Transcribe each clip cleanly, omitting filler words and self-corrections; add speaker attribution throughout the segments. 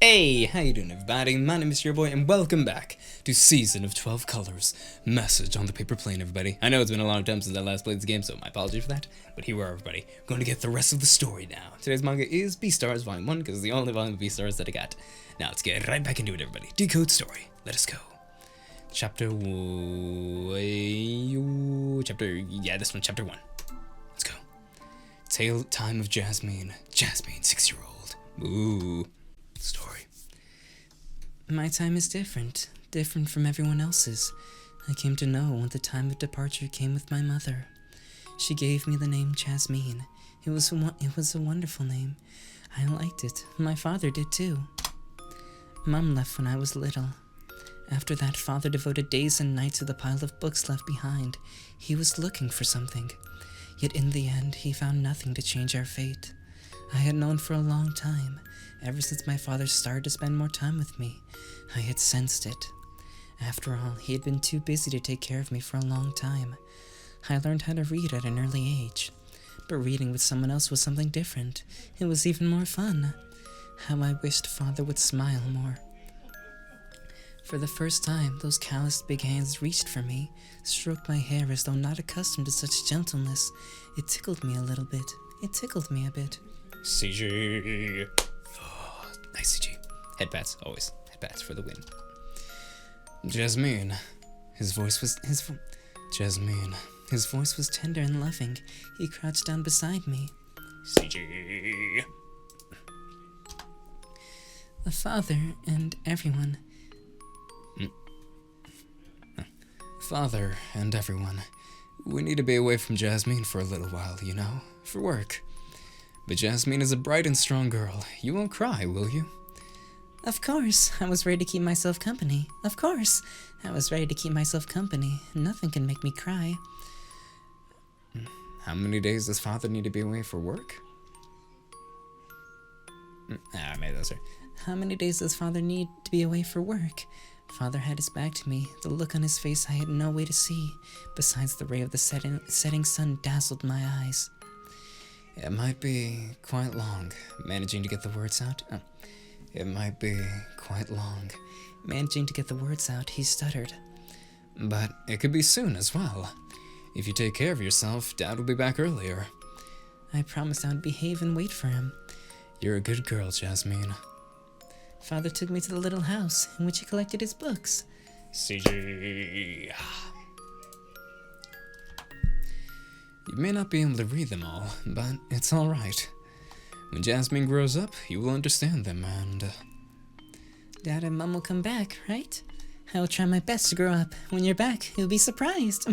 Speaker 1: Hey, how you doing everybody? My name is Cherryboy and welcome back to Season of 12 Colors. Message on the paper plane, everybody. I know it's been a long time since I last played this game, so my apologies for that. But here we are, everybody. We're going to get the rest of the story now. Today's manga is Beastars Volume 1, because it's the only volume of Beastars that I got. Now let's get right back into it, everybody. Decode story. Let us go. Chapter 1. Let's go. Time of Jasmine. Jasmine, 6-year-old. Ooh. Story. My time is different from everyone else's. I came to know when the time of departure came with my mother. She gave me the name Jasmine. It was a wonderful name. I liked it. My father did too. Mom left when I was little. After that, father devoted days and nights to the pile of books left behind. He was looking for something. Yet in the end, he found nothing to change our fate. I had known for a long time. Ever since my father started to spend more time with me, I had sensed it. After all, he had been too busy to take care of me for a long time. I learned how to read at an early age, but reading with someone else was something different. It was even more fun. How I wished father would smile more. For the first time, those calloused big hands reached for me, stroked my hair as though not accustomed to such gentleness. It tickled me a little bit. It tickled me a bit. CG. Oh, nice CG. Headpats, always. Headpats for the win. Jasmine. His voice was tender and loving. He crouched down beside me. CG. The father and everyone. Father and everyone. We need to be away from Jasmine for a little while, you know, for work. But Jasmine is a bright and strong girl. You won't cry, will you? Of course. I was ready to keep myself company. Of course. I was ready to keep myself company. Nothing can make me cry. How many days does father need to be away for work? I made those. How many days does father need to be away for work? Father had his back to me. The look on his face I had no way to see. Besides, the ray of the setting sun dazzled my eyes. It might be quite long, managing to get the words out. It might be quite long. Managing to get the words out, he stuttered. But it could be soon as well. If you take care of yourself, Dad will be back earlier. I promised I would behave and wait for him. You're a good girl, Jasmine. Father took me to the little house in which he collected his books. CG. You may not be able to read them all, but it's alright. When Jasmine grows up, you will understand them and... Dad and Mom will come back, right? I will try my best to grow up. When you're back, you'll be surprised.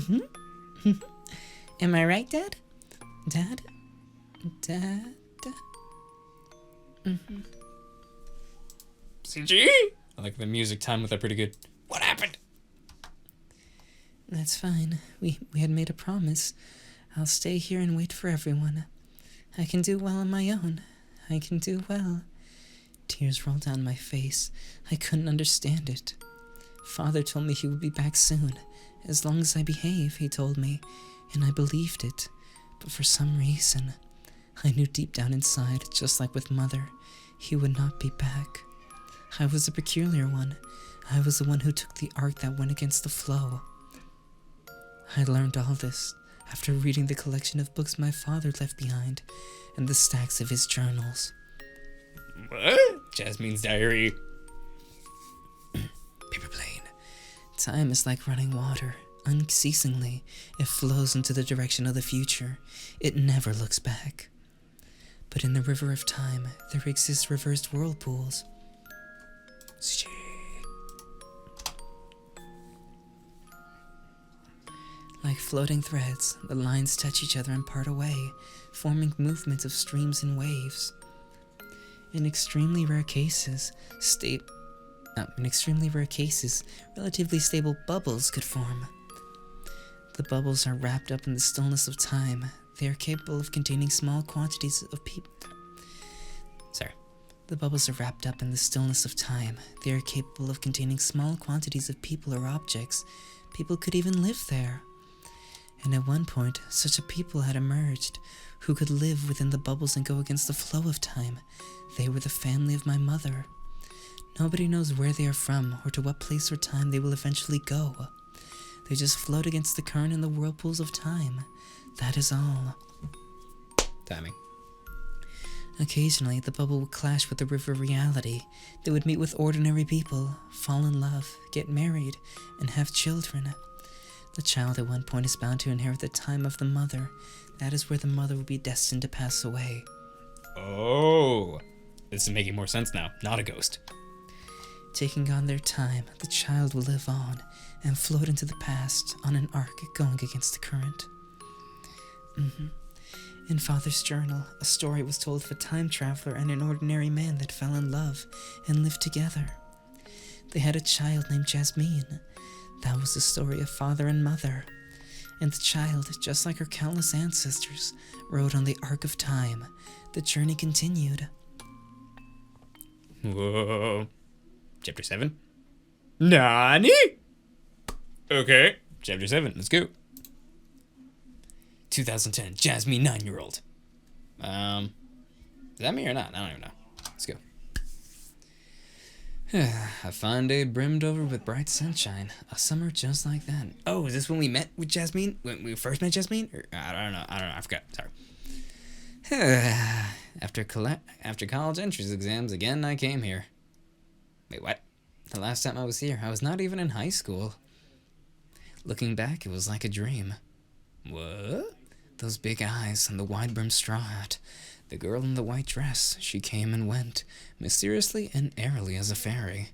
Speaker 1: Am I right, Dad? Dad? CG? I like the music time with that pretty good. What happened? That's fine. We had made a promise. I'll stay here and wait for everyone. I can do well on my own. I can do well. Tears rolled down my face. I couldn't understand it. Father told me he would be back soon. As long as I behave, he told me, and I believed it. But for some reason, I knew deep down inside, just like with Mother, he would not be back. I was a peculiar one. I was the one who took the arc that went against the flow. I learned all this after reading the collection of books my father left behind, and the stacks of his journals. What? Jasmine's diary. Paper plane. Time is like running water. Unceasingly, it flows into the direction of the future. It never looks back. But in the river of time, there exist reversed whirlpools. Like floating threads, the lines touch each other and part away, forming movements of streams and waves. In extremely rare cases, relatively stable bubbles could form. The bubbles are wrapped up in the stillness of time. They are capable of containing small quantities of people. The bubbles are wrapped up in the stillness of time. They are capable of containing small quantities of people or objects. People could even live there. And at one point, such a people had emerged, who could live within the bubbles and go against the flow of time. They were the family of my mother. Nobody knows where they are from or to what place or time they will eventually go. They just float against the current in the whirlpools of time. That is all. Timing. Occasionally, the bubble would clash with the river of reality. They would meet with ordinary people, fall in love, get married, and have children. The child at one point is bound to inherit the time of the mother. That is where the mother will be destined to pass away. Oh, this is making more sense now. Not a ghost. Taking on their time, the child will live on and float into the past on an arc going against the current. In Father's journal, a story was told of a time traveler and an ordinary man that fell in love and lived together. They had a child named Jasmine. That was the story of father and mother. And the child, just like her countless ancestors, rode on the arc of time. The journey continued. Whoa. Chapter 7? Nani? Okay. Chapter 7, let's go. 2010, Jasmine, 9-year-old. Is that me or not? I don't even know. Let's go. A fine day brimmed over with bright sunshine. A summer just like that. Oh, is this when we met with Jasmine? When we first met Jasmine? Or, I don't know. I forgot. Sorry. After college entrance exams, again I came here. Wait, what? The last time I was here, I was not even in high school. Looking back, it was like a dream. What? Those big eyes and the wide-brimmed straw hat. The girl in the white dress, she came and went, mysteriously and airily as a fairy.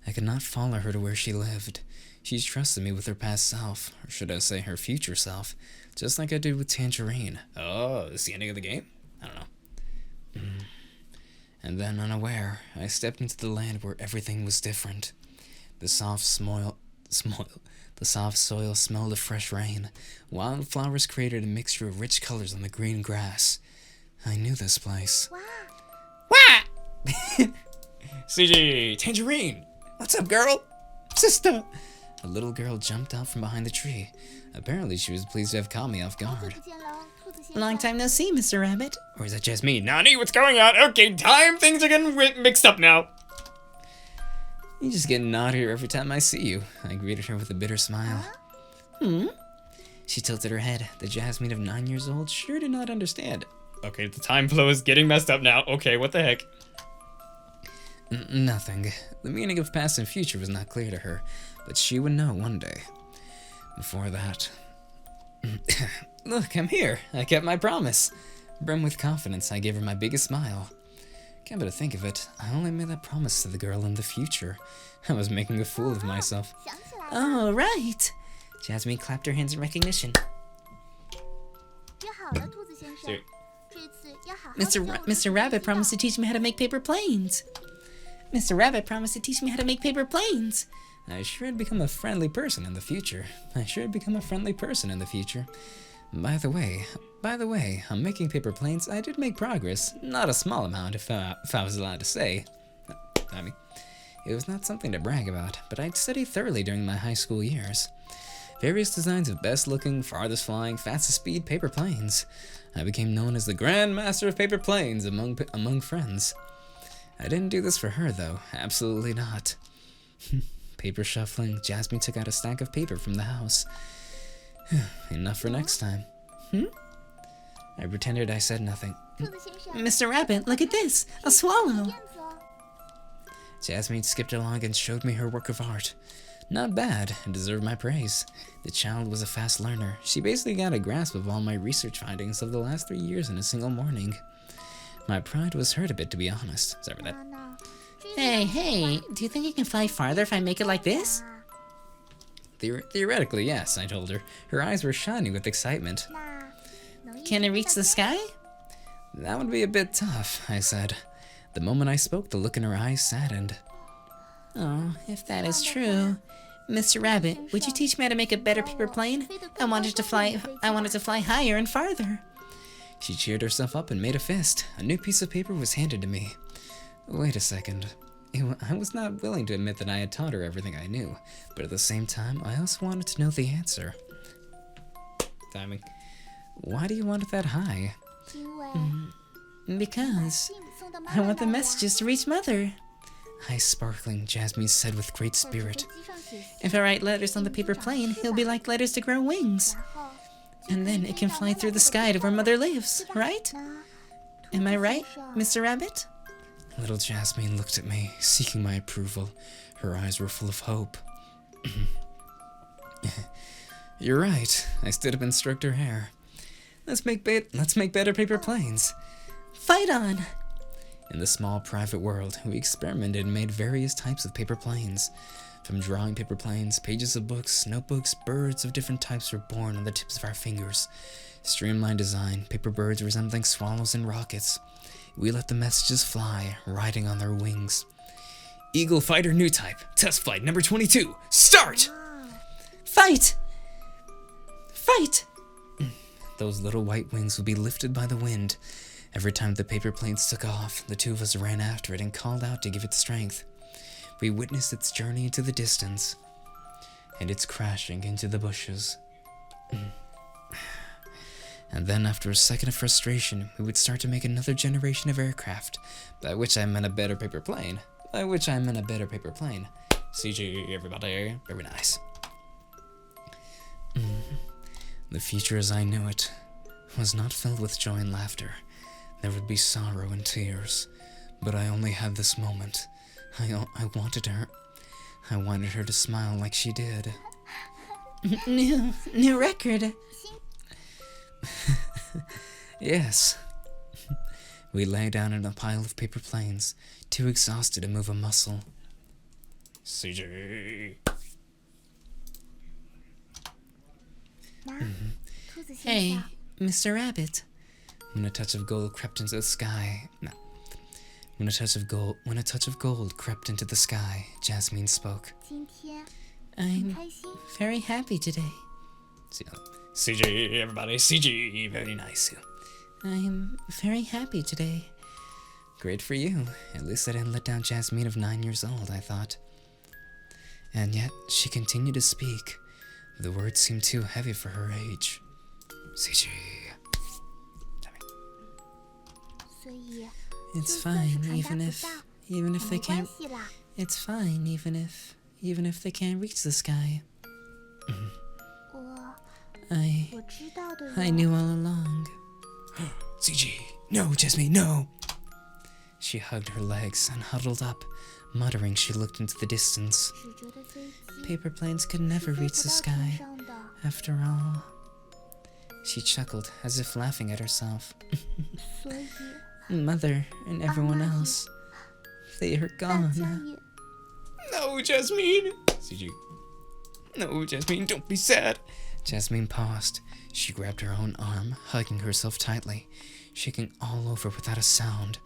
Speaker 1: I could not follow her to where she lived. She trusted me with her past self, or should I say her future self, just like I did with Tangerine. Oh, is the ending of the game? I don't know. And then, unaware, I stepped into the land where everything was different. The soft soil smelled of fresh rain. Wildflowers created a mixture of rich colors on the green grass. I knew this place. Wah! CG! Tangerine! What's up, girl? Sister! A little girl jumped out from behind the tree. Apparently she was pleased to have caught me off guard. Long time no see, Mr. Rabbit. Or is that just me? Nani, what's going on? Okay, things are getting mixed up now. You just get naughtier every time I see you. I greeted her with a bitter smile. She tilted her head. The Jasmine of 9 years old sure did not understand. Okay, the time flow is getting messed up now. Okay, what the heck? Nothing. The meaning of past and future was not clear to her, but she would know one day. Before that... Look, I'm here. I kept my promise. Brim with confidence, I gave her my biggest smile. Come to think of it, I only made that promise to the girl in the future. I was making a fool of myself. Oh, right. Jasmine clapped her hands in recognition. Mr. Rabbit promised to teach me how to make paper planes. Mr. Rabbit promised to teach me how to make paper planes. I sure had become a friendly person in the future. By the way, on making paper planes, I did make progress. Not a small amount, if I was allowed to say. I mean, it was not something to brag about, but I'd studied thoroughly during my high school years. Various designs of best-looking, farthest-flying, fastest-speed paper planes. I became known as the Grand Master of Paper Planes among friends. I didn't do this for her, though. Absolutely not. Paper shuffling, Jasmine took out a stack of paper from the house. Enough for next time. I pretended I said nothing. Mr. Rabbit, look at this! A swallow! Jasmine skipped along and showed me her work of art. Not bad, and deserved my praise. The child was a fast learner. She basically got a grasp of all my research findings of the last 3 years in a single morning. My pride was hurt a bit, to be honest. Sorry for that. Hey, do you think you can fly farther if I make it like this? Theoretically, yes, I told her. Her eyes were shining with excitement. Can it reach the sky? That would be a bit tough, I said. The moment I spoke, the look in her eyes saddened. Oh, if that is true. Mr. Rabbit, would you teach me how to make a better paper plane? I wanted to fly higher and farther. She cheered herself up and made a fist. A new piece of paper was handed to me. Wait a second. I was not willing to admit that I had taught her everything I knew, but at the same time, I also wanted to know the answer. Timing. Why do you want it that high? Because I want the messages to reach Mother. Eyes sparkling, Jasmine said with great spirit. If I write letters on the paper plane, it'll be like letters to grow wings. And then it can fly through the sky to where Mother lives, right? Am I right, Mr. Rabbit? Little Jasmine looked at me, seeking my approval. Her eyes were full of hope. You're right. I stood up and stroked her hair. Let's make better paper planes. Fight on! In the small private world, we experimented and made various types of paper planes. From drawing paper planes, pages of books, notebooks, birds of different types were born on the tips of our fingers. Streamlined design, paper birds resembling swallows and rockets. We let the messages fly, riding on their wings. Eagle Fighter new type, test flight number 22, start! Fight! Fight! Those little white wings would be lifted by the wind. Every time the paper planes took off, the two of us ran after it and called out to give it strength. We witnessed its journey into the distance, and its crashing into the bushes. And then, after a second of frustration, we would start to make another generation of aircraft, by which I meant a better paper plane. CG, everybody. Very nice. The future as I knew it was not filled with joy and laughter. There would be sorrow and tears, but I only had this moment. I wanted her. I wanted her to smile like she did. New record. Yes. We lay down in a pile of paper planes, too exhausted to move a muscle. CG. Hey, Mr. Rabbit. When a touch of gold crept into the sky. No. When a touch of gold crept into the sky, Jasmine spoke. I'm very happy today. CG, everybody, CG, very nice. I'm very happy today. Great for you. At least I didn't let down Jasmine of 9 years old, I thought. And yet, she continued to speak. The words seemed too heavy for her age. CG. It's fine, even if they can't. It's fine, even if they can't reach the sky. I knew all along. CG, no, Jasmine, no. She hugged her legs and huddled up, muttering. She looked into the distance. Paper planes could never reach the sky, after all. She chuckled, as if laughing at herself. Mother and everyone else, they are gone. No, Jasmine! CG. No, Jasmine, don't be sad. Jasmine paused. She grabbed her own arm, hugging herself tightly, shaking all over without a sound.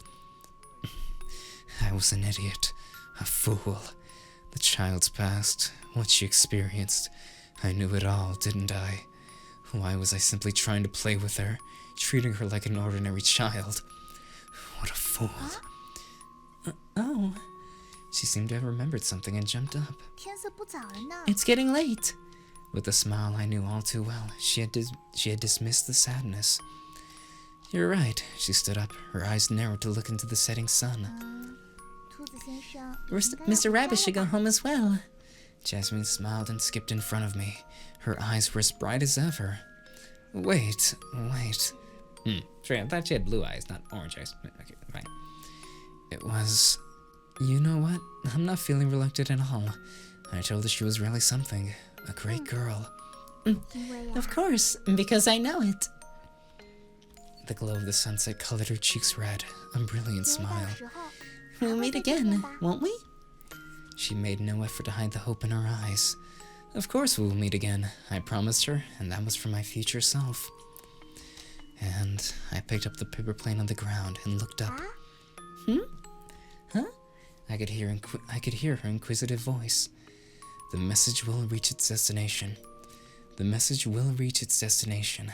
Speaker 1: I was an idiot, a fool. The child's past, what she experienced. I knew it all, didn't I? Why was I simply trying to play with her, treating her like an ordinary child? What a fool. Oh. She seemed to have remembered something and jumped up. It's getting late. With a smile I knew all too well, she had dismissed the sadness. You're right. She stood up, her eyes narrowed to look into the setting sun. Mr. Rabbit should go home as well. Jasmine smiled and skipped in front of me. Her eyes were as bright as ever. Wait. Sorry, I thought she had blue eyes, not orange eyes. Okay, fine. It was... You know what? I'm not feeling reluctant at all. I told her she was really something. A great girl. Of course, because I know it. The glow of the sunset colored her cheeks red, a brilliant smile. We'll meet again, won't we? She made no effort to hide the hope in her eyes. Of course we will meet again, I promised her, and that was for my future self. And I picked up the paper plane on the ground and looked up. Huh? I could hear her inquisitive voice. The message will reach its destination. The message will reach its destination.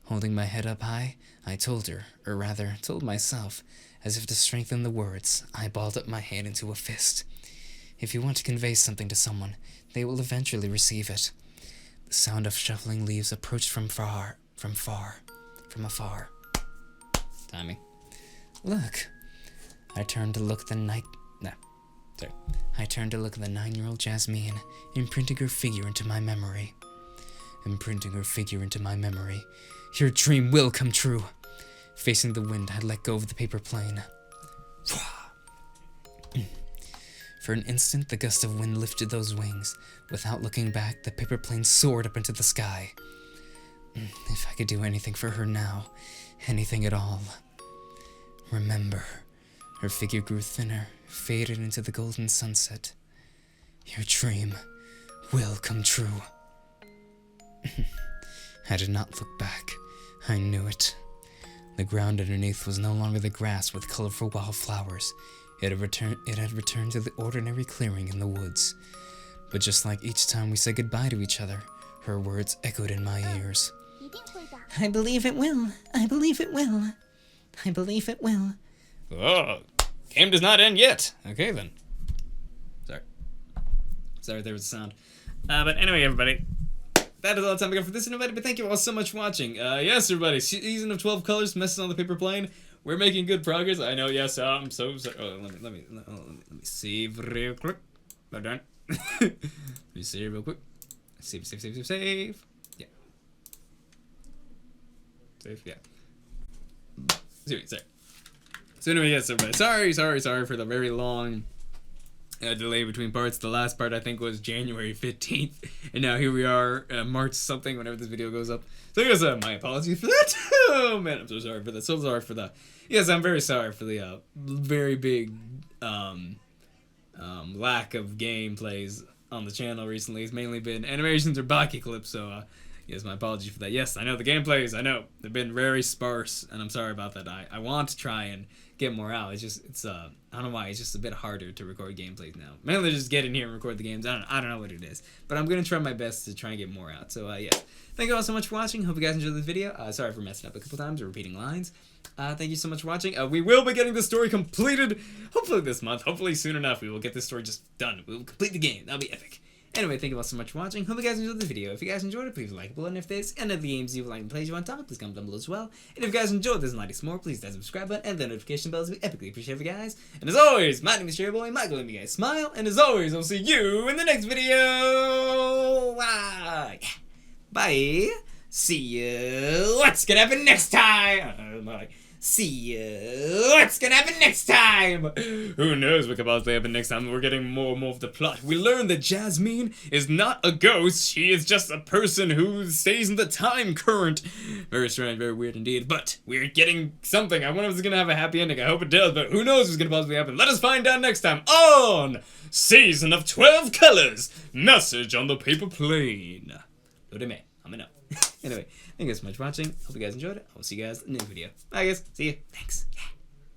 Speaker 1: Holding my head up high, I told her, or rather, told myself, as if to strengthen the words, I balled up my hand into a fist. If you want to convey something to someone, they will eventually receive it. The sound of shuffling leaves approached from afar. Timing. Look, I turned to look at the 9-year-old Jasmine, imprinting her figure into my memory. Your dream will come true. Facing the wind, I let go of the paper plane. For an instant, the gust of wind lifted those wings. Without looking back, the paper plane soared up into the sky. If I could do anything for her now, anything at all. Remember, her figure grew thinner, faded into the golden sunset. Your dream will come true. I did not look back. I knew it. The ground underneath was no longer the grass with colorful wildflowers. It had returned to the ordinary clearing in the woods. But just like each time we said goodbye to each other, her words echoed in my ears. I believe it will. I believe it will. I believe it will.
Speaker 2: Oh, game does not end yet. Okay, then. Sorry, there was a sound. But anyway, everybody, that is all the time we got for this everybody, but thank you all so much for watching. Yes, everybody, season of 12 colors, messes on the paper plane. We're making good progress. I know, yes, I'm so sorry. Oh, let me save real quick. Well done. Let me save real quick. Save. Yeah. Save, yeah. Sorry. So anyway, yes, everybody, sorry for the very long delay between parts. The last part I think was January 15th, and now here we are, March something, whenever this video goes up. So I guess my apologies for that. Oh man, I'm so sorry for that. So sorry for that. Yes, I'm very sorry for the very big lack of gameplays on the channel recently. It's mainly been animations or Baki clips, so yes, my apologies for that. Yes, I know the gameplays, I know, they've been very sparse, and I'm sorry about that. I want to try and get more out. It's I don't know why, it's just a bit harder to record gameplays now. Mainly just get in here and record the games. I don't know what it is, but I'm gonna try my best to try and get more out. So yeah, thank you all so much for watching. Hope you guys enjoyed this video. Sorry for messing up a couple times or repeating lines. Thank you so much for watching. We will be getting this story completed, hopefully this month. Hopefully soon enough we will get this story just done. We will complete the game. That'll be epic. Anyway, thank you all so much for watching. Hope you guys enjoyed the video. If you guys enjoyed it, please like below. And if there's any of the games you would like to play you want topic, please comment down below as well. And if you guys enjoyed this and like this more, please hit that subscribe button and the notification bells. We epically appreciate you guys. And as always, my name is Cherryboy. My goal is to make you guys smile. And as always, I'll see you in the next video. Bye. See you. What's gonna happen next time? See you. What's gonna happen next time? Who knows what could possibly happen next time? We're getting more and more of the plot. We learn that Jasmine is not a ghost. She is just a person who stays in the time current. Very strange, very weird indeed. But we're getting something. I wonder if it's gonna have a happy ending. I hope it does, but who knows what's gonna possibly happen. Let us find out next time on Season of 12 Colors. Message on the paper plane. Anyway, thank you guys so much for watching. Hope you guys enjoyed it. I will see you guys in the next video. Bye guys. See you. Thanks.